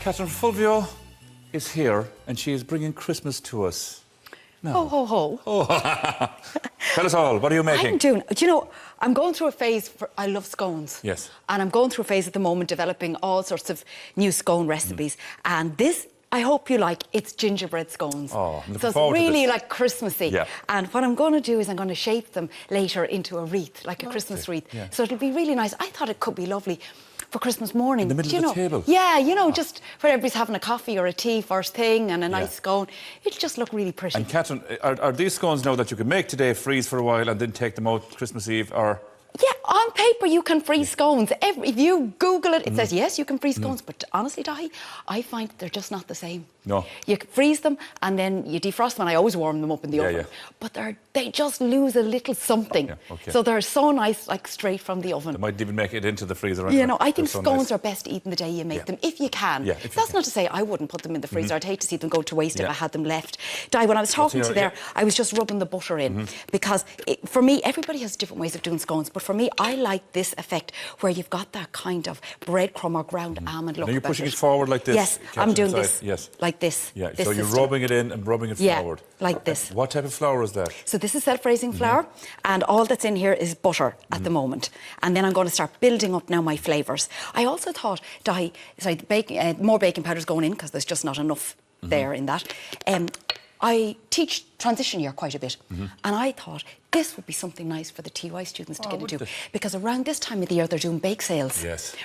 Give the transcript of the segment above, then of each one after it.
Catherine, Fulvio is here and she is bringing Christmas to us. No. Ho, ho, ho. Oh. Tell us all, what are you making? Do you know, I'm going through a phase, I love scones. Yes. And I'm going through a phase at the moment developing all sorts of new scone recipes. And this, I hope you like, it's gingerbread scones. Oh, I'm looking so it's forward to really this. like Christmassy. Yeah. And what I'm going to do is I'm going to shape them later into a wreath, like a Christmas wreath. Yeah. So it'll be really nice. I thought it could be lovely for Christmas morning. In the middle of the table? Yeah, you know, just where everybody's having a coffee or a tea first thing and a nice scone. It'll just look really pretty. And Catherine, are these scones now that you can make today, freeze for a while and then take them out Christmas Eve, or...? Yeah, on paper you can freeze scones. If you Google it, it says yes, you can freeze scones. But honestly, Dahi, I find they're just not the same. No. You freeze them and then you defrost them. And I always warm them up in the oven. Yeah. But they just lose a little something. Yeah, okay. So they're so nice, like straight from the oven. They might even make it into the freezer. You know, I think so scones nice. are best eaten the day you make them, if you can. Yeah, if you That's can. not to say I wouldn't put them in the freezer. I'd hate to see them go to waste if I had them left. Di, when I was talking to you there, I was just rubbing the butter in because for me, everybody has different ways of doing scones, but for me, I like this effect where you've got that kind of breadcrumb or ground almond look. Now you're pushing it forward like this? Yes, Catherine, I'm doing inside. this like this. Yeah, this so you're system. rubbing it in and rubbing it forward. Like this. What type of flour is that? So this is self-raising flour, and all that's in here is butter at the moment. And then I'm going to start building up now my flavours. I also thought, more baking powder's going in because there's just not enough there in that. I teach transition year quite a bit, and I thought this would be something nice for the TY students to get into, because around this time of the year they're doing bake sales,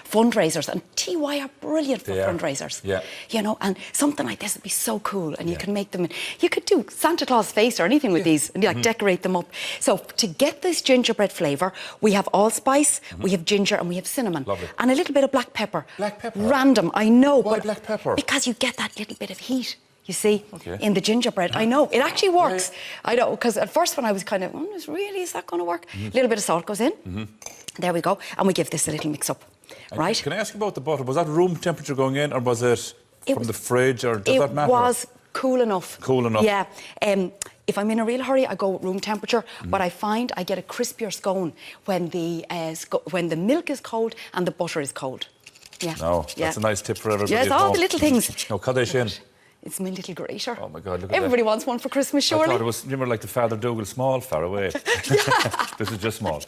fundraisers, and TY are brilliant for fundraisers. Yeah. You know, and something like this would be so cool, and you can make them. You could do Santa Claus face or anything with these, and like decorate them up. So to get this gingerbread flavour, we have allspice, we have ginger, and we have cinnamon, and a little bit of black pepper. Black pepper. Random, I know. Why but black pepper? Because you get that little bit of heat. You see, in the gingerbread. I know, it actually works. I know, because at first when I was kind of, is that going to work? A little bit of salt goes in. There we go. And we give this a little mix up, right? Can I ask you about the butter? Was that room temperature going in, or was it from the fridge, or does that matter? It was cool enough. Cool enough. Yeah. If I'm in a real hurry, I go room temperature, but I find I get a crispier scone when the milk is cold and the butter is cold. Yeah. No, that's a nice tip for everybody. Yeah, it's all the little things. No, Kaddish in. It's my little grater. Oh my God, look at Everybody that. wants one for Christmas, surely. I thought it was, you remember, like the Father Dougal small, far away. This is just small.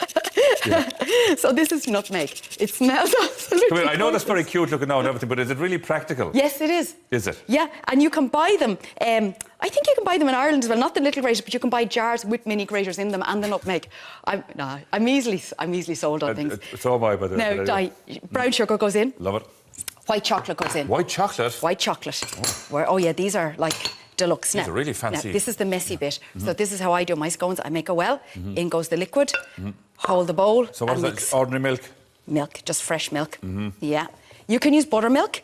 Yeah. So this is nutmeg. It smells absolutely Come here, I know that's gorgeous. very cute looking now and everything, but is it really practical? Yes, it is. Is it? Yeah, and you can buy them. I think you can buy them in Ireland as well. Not the little graters, but you can buy jars with mini graters in them and the nutmeg. I'm easily sold on things. So am I, by the way. Now, brown sugar goes in. Love it. White chocolate goes in. White chocolate? White chocolate. Yeah, these are like deluxe. These are really fancy. Now, this is the messy bit. So this is how I do my scones. I make a well. In goes the liquid. Hold the bowl. So what is that? Ordinary milk? Milk, just fresh milk. Yeah. You can use buttermilk,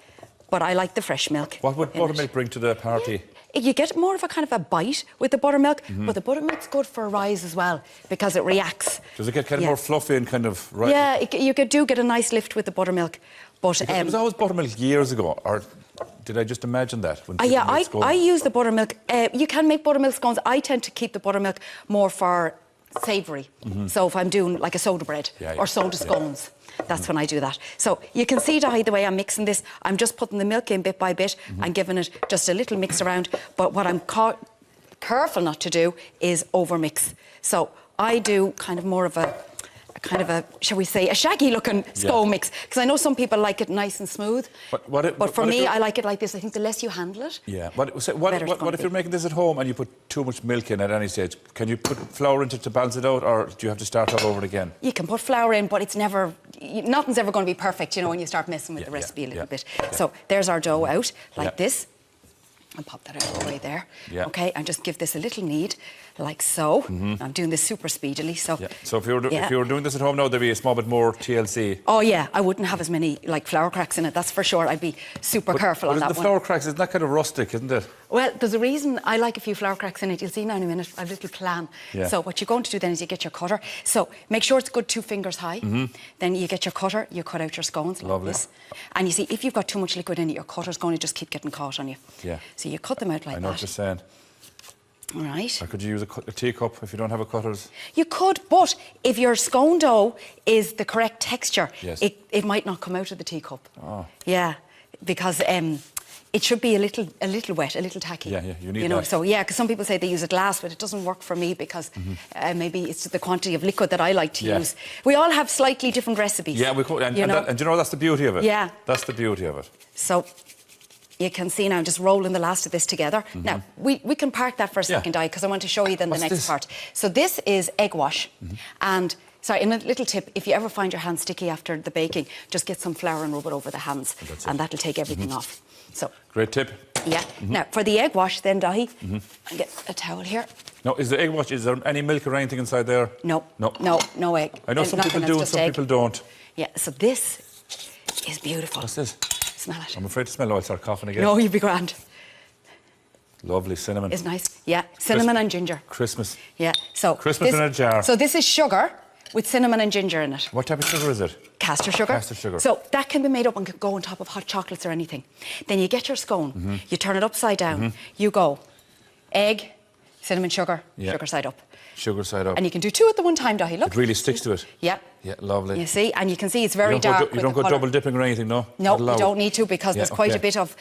but I like the fresh milk. What would buttermilk bring to the party? You get more of a kind of a bite with the buttermilk, but the buttermilk's good for a rise as well because it reacts. Does it get kind of more fluffy and kind of... Yeah, you do get a nice lift with the buttermilk. But it was always buttermilk years ago, or did I just imagine that? When I use the buttermilk. You can make buttermilk scones. I tend to keep the buttermilk more for savoury. So if I'm doing like a soda bread or soda scones, that's when I do that. So you can see, Dahi, the way I'm mixing this. I'm just putting the milk in bit by bit and giving it just a little mix around. But what I'm careful not to do is overmix. So I do kind of more of a shall we say, a shaggy-looking scone mix. Because I know some people like it nice and smooth. But for me, I like it like this. I think the less you handle it, what if you're making this at home and you put too much milk in at any stage? Can you put flour into it to balance it out, or do you have to start all over again? You can put flour in, but it's never... Nothing's ever going to be perfect, you know, when you start messing with the recipe a little bit. So there's our dough out, like this. And pop that out of the way there. Okay, and just give this a little knead, like so. I'm doing this super speedily, so... So if you were doing this at home now, there'd be a small bit more TLC. Oh, yeah, I wouldn't have as many, like, flour cracks in it, that's for sure. I'd be super careful on that one. The flour cracks, isn't that kind of rustic, isn't it? Well, there's a reason I like a few flour cracks in it. You'll see now in a minute, I have a little plan. So what you're going to do then is you get your cutter. So make sure it's good 2 fingers high. Then you get your cutter, you cut out your scones like this. And you see, if you've got too much liquid in it, your cutter's going to just keep getting caught on you. So you cut them out like that. I know what you're saying. All right. Or could you use a teacup if you don't have a cutters? You could, but if your scone dough is the correct texture, it might not come out of the teacup. Yeah, because It should be a little wet, a little tacky. Yeah, you need that. So yeah, because some people say they use a glass, but it doesn't work for me because maybe it's the quantity of liquid that I like to use. We all have slightly different recipes. Yeah, and you know that's the beauty of it. Yeah. That's the beauty of it. So you can see now I'm just rolling the last of this together. Now, we can park that for a second, because I want to show you then the next part. So this is egg wash. And sorry, and a little tip, if you ever find your hands sticky after the baking, just get some flour and rub it over the hands, and that'll take everything off. So great tip. Yeah. Now, for the egg wash then, Dahi, I'll get a towel here. Now, is the egg wash, is there any milk or anything inside there? No. No egg. I know some people do and some people don't. Yeah, so this is beautiful. What's this? Smell it. I'm afraid to smell it. I'll start coughing again. No, you'd be grand. Lovely cinnamon. It's nice. Yeah, cinnamon and ginger. Christmas. Yeah, so Christmas in a jar. So this is sugar with cinnamon and ginger in it. What type of sugar is it? Castor sugar. Castor sugar. So that can be made up and go on top of hot chocolates or anything. Then you get your scone, you turn it upside down, you go egg, cinnamon sugar, sugar side up. Sugar side up. And you can do 2 at the one time, Dahi, look. It really sticks to it. Yeah. Yeah, lovely. You see, and you can see it's very dark. You don't go double dipping or anything, no? No, you don't need to, because there's quite a bit of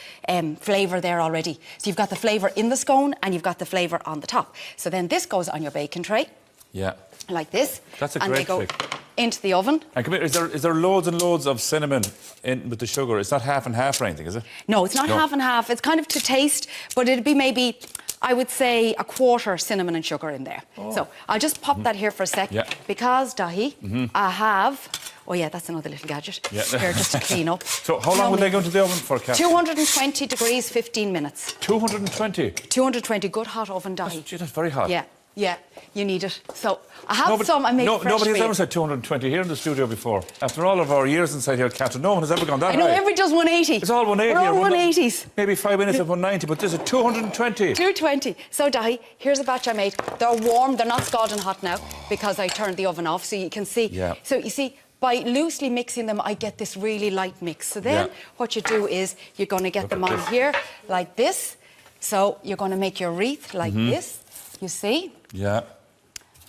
flavour there already. So you've got the flavour in the scone and you've got the flavour on the top. So then this goes on your baking tray. Yeah. Like this. That's a great trick. And they go into the oven. And come here, is there loads and loads of cinnamon in with the sugar? It's not half and half or anything, is it? No, it's not half and half. It's kind of to taste, but it'd be maybe, I would say, 1/4 cinnamon and sugar in there. So I'll just pop that here for a sec, because, Dahi, I have... Oh, yeah, that's another little gadget. Here, just to clean up. So how long will they go into the oven for, Kat? 220 degrees, 15 minutes. 220? 220, good hot oven, Dahi. That's very hot. Yeah, you need it. So I have some I made fresh Nobody has for ever said 220 here in the studio before. After all of our years inside here, Kat, no one has ever gone that high. I know, everybody does 180. It's all 180. We're all 180s. Maybe 5 minutes of 190, but this is 220. 220. So, Dahi, here's a batch I made. They're warm, they're not scalding hot now, because I turned the oven off, so you can see. Yeah. So, you see, by loosely mixing them, I get this really light mix. So then what you do is you're going to get them on here like this. So you're going to make your wreath like this, you see? Yeah.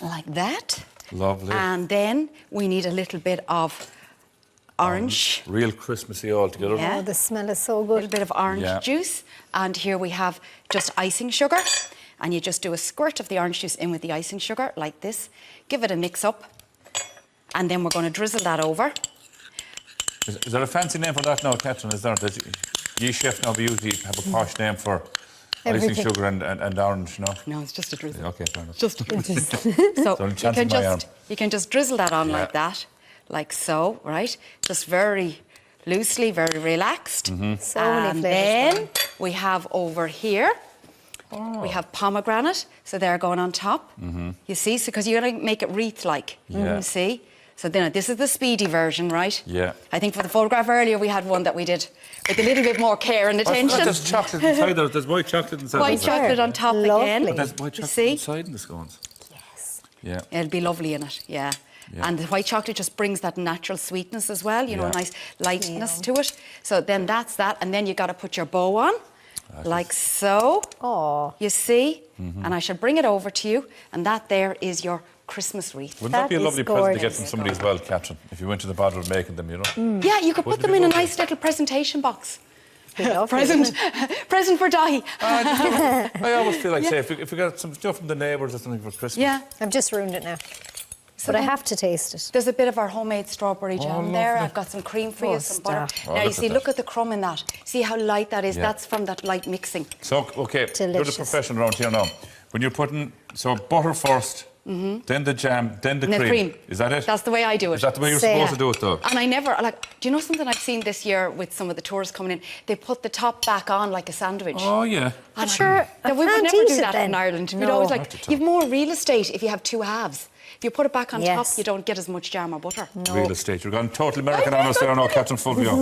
Like that. Lovely. And then we need a little bit of orange. Real Christmassy all together. Yeah. Oh, the smell is so A good. little bit of orange juice. And here we have just icing sugar. And you just do a squirt of the orange juice in with the icing sugar like this. Give it a mix up. And then we're going to drizzle that over. Is there a fancy name for that now, Catherine? Is there? Ye chef now, we usually have a posh name for icing sugar and orange, no? No, it's just a drizzle. Okay, fair enough. Just a drizzle. So you can just drizzle that on like that, like so, right? Just very loosely, very relaxed. So many and flavours. then we have over here, we have pomegranate, so they're going on top. You see, so because you're going to make it wreath-like. You see? So then this is the speedy version, right? Yeah. I think for the photograph earlier we had one that we did with a little bit more care and attention. There's chocolate inside there. There's white chocolate inside. White chocolate on top again. But there's white chocolate inside in the scones. Yes. Yeah. It'll be lovely in it, And the white chocolate just brings that natural sweetness as well, you know, a nice lightness to it. So then that's that. And then you got to put your bow on, like so. Oh. You see? And I shall bring it over to you. And that there is your Christmas wreath. Wouldn't that be a lovely present to get from somebody as well, Catherine, if you went to the bother of making them, you know? Yeah, you could put them in a nice little presentation box. Present for Dahi. I always feel like, say, if we got some stuff from the neighbours or something for Christmas. Yeah. I've just ruined it now. So But I have to taste it. There's a bit of our homemade strawberry jam there. I've got some cream for you, some butter. Now, you see, look at the crumb in that. See how light that is? That's from that light mixing. So, OK, you're the professional around here now. When you're putting, so butter first, then the jam, then the cream. Is that it? That's the way I do it. Is that the way you're supposed to do it, though? And I never, like, do you know something I've seen this year with some of the tourists coming in? They put the top back on like a sandwich. Oh, yeah. I'm sure we would never do that in Ireland. We'd always like, you've more real estate if you have two halves. If you put it back on top, you don't get as much jam or butter. No. Real estate. You're going total American on us there now, Captain Fulvio.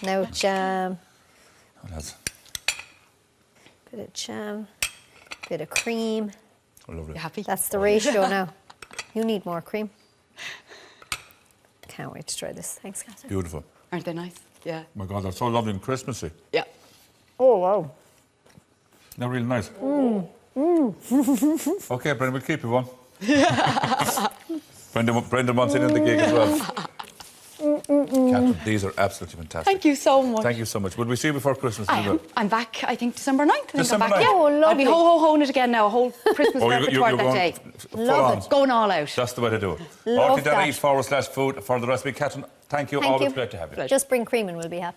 Now jam. Oh, lads. Bit of jam. Bit of cream. Oh, lovely. You happy? That's the ratio now. You need more cream. Can't wait to try this. Thanks, Catherine. Beautiful. Aren't they nice? Yeah. Oh my God, they're so lovely and Christmassy. Yeah. Oh, wow. They're really nice. OK, Brendan, we'll keep you one. Brendan wants in the gig as well. Catherine. These are absolutely fantastic. Thank you so much. Thank you so much. Will we see you before Christmas? I'm back, I think, December 9th. I think December I'm back. 9th. Yeah. Oh, I'll be lovely. ho-ho-hoing it again now, a whole Christmas repertoire that day. full Love on. it. Going all out. That's the way to do it. Love RT.E that. /food for the recipe. Catherine, thank you. Thank Always you. great to have you. Just bring cream and we'll be happy.